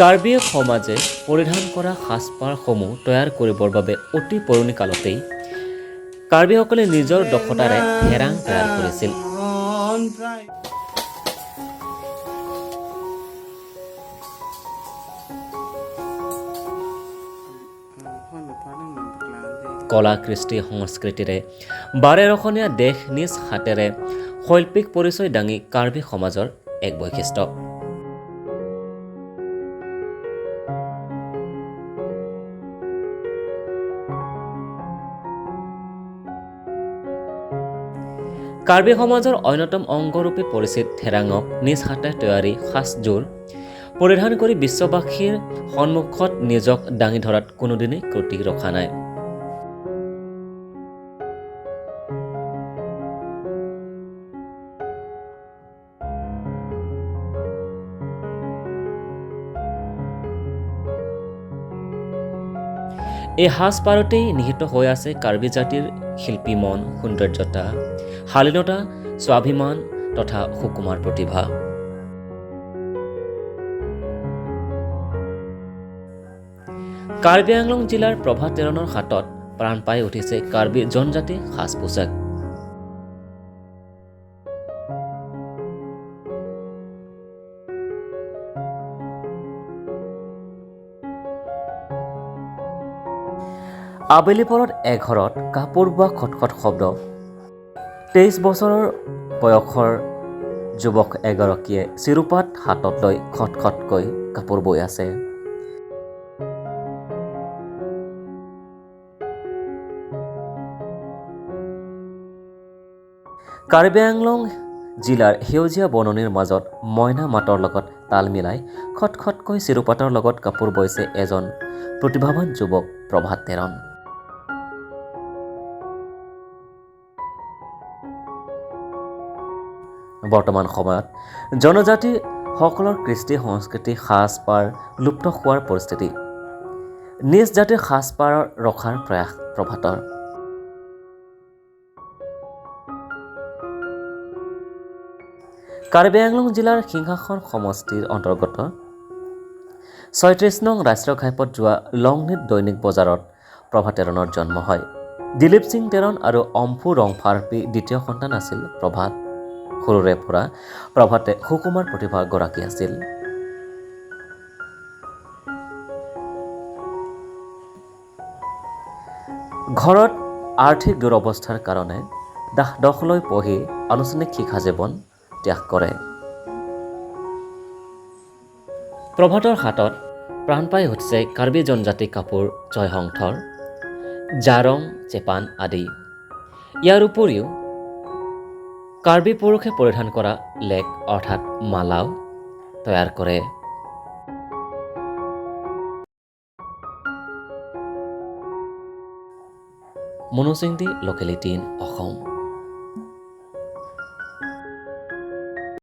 কাৰ্বি সমাজে পৰিধান কৰা সাজপাৰসমূহ তৈয়াৰ কৰিবৰ বাবে অতি পুৰণি কালতেই কাৰ্বিসকলে নিজৰ দক্ষতাৰে থেৰাং তৈয়াৰ কৰিছিল। কলা কৃষ্টি সংস্কৃতিৰে বাৰেৰখনীয়া দেশ নিজ হাতেৰে শৈল্পিক পৰিচয় দাঙি কাৰ্বি সমাজৰ এক বৈশিষ্ট্য। কাৰ্বি সমাজৰ অন্যতম অংগৰূপে পৰিচিত থেৰাঙক নিজ হাতে তৈয়াৰী সাজযোৰ পৰিধান কৰি বিশ্ববাসীৰ সন্মুখত নিজক দাঙি ধৰাত কোনোদিনেই ক্ৰুটি ৰখা নাই। এই সাজপাৰতেই নিহিত হৈ আছে কাৰ্বি জাতিৰ শিল্পী মন, সৌন্দৰ্যতা, শালীনতা, স্বাভিমান তথা সুকুমাৰ প্ৰতিভা। কাৰ্বি আংলং জিলাৰ প্ৰভাত তেৰণৰ হাতত প্ৰাণ পাই উঠিছে কাৰ্বি জনজাতি সাজ পোছাক। আবেলি পৰত এঘৰত কাপোৰ বোৱা খটখট শব্দ। 23 বছৰৰ বয়সৰ যুৱক এগৰাকীয়ে চিৰুপাত হাতত লৈ খটখটকৈ কাপোৰ বৈ আছে। কাৰ্বি আংলং জিলাৰ সেউজীয়া বননিৰ মাজত মইনা মাতৰ লগত তাল মিলাই খটখটকৈ চিৰুপাতৰ লগত কাপোৰ বৈছে এজন প্ৰতিভাৱান যুৱক প্ৰভাত তেৰণ। বৰ্তমান সময়ত জনজাতিসকলৰ কৃষ্টি সংস্কৃতি সাজপাৰ লুপ্ত হোৱাৰ পৰিস্থিতি। নিজ জাতিৰ সাজপাৰ ৰখাৰ প্ৰয়াস প্ৰভাতৰ। কাৰ্বি আংলং জিলাৰ সিংহাসন সমষ্টিৰ অন্তৰ্গত 36 নং ৰাষ্ট্ৰীয় ঘাইপথ যোৱা লংনিত দৈনিক বজাৰত প্ৰভাত তেৰণৰ জন্ম হয়। দিলীপ সিং তেৰণ আৰু অম্ফু ৰংফাৰ দ্বিতীয় সন্তান আছিল প্ৰভাত। সৰুৰে পৰা প্ৰভাতে সুকুমাৰ প্ৰতিভাৰ গৰাকী আছিল। ঘৰত আৰ্থিক দুৰৱস্থাৰ কাৰণে দ্বাদশলৈ পঢ়ি আনুষ্ঠানিক শিক্ষা জীৱন ত্যাগ কৰে। প্ৰভাতৰ হাতত প্ৰাণ পাই উঠিছে কাৰ্বি জনজাতি কাপোৰ জয়হংথৰ, জাৰং, চেপান আদি। ইয়াৰ উপৰিও কাৰ্বি পুৰুষে পৰিধান কৰা লেক অৰ্থাৎ মালাও তৈয়াৰ কৰে। মনোচিংদি লোকেলিটি ইন অসম।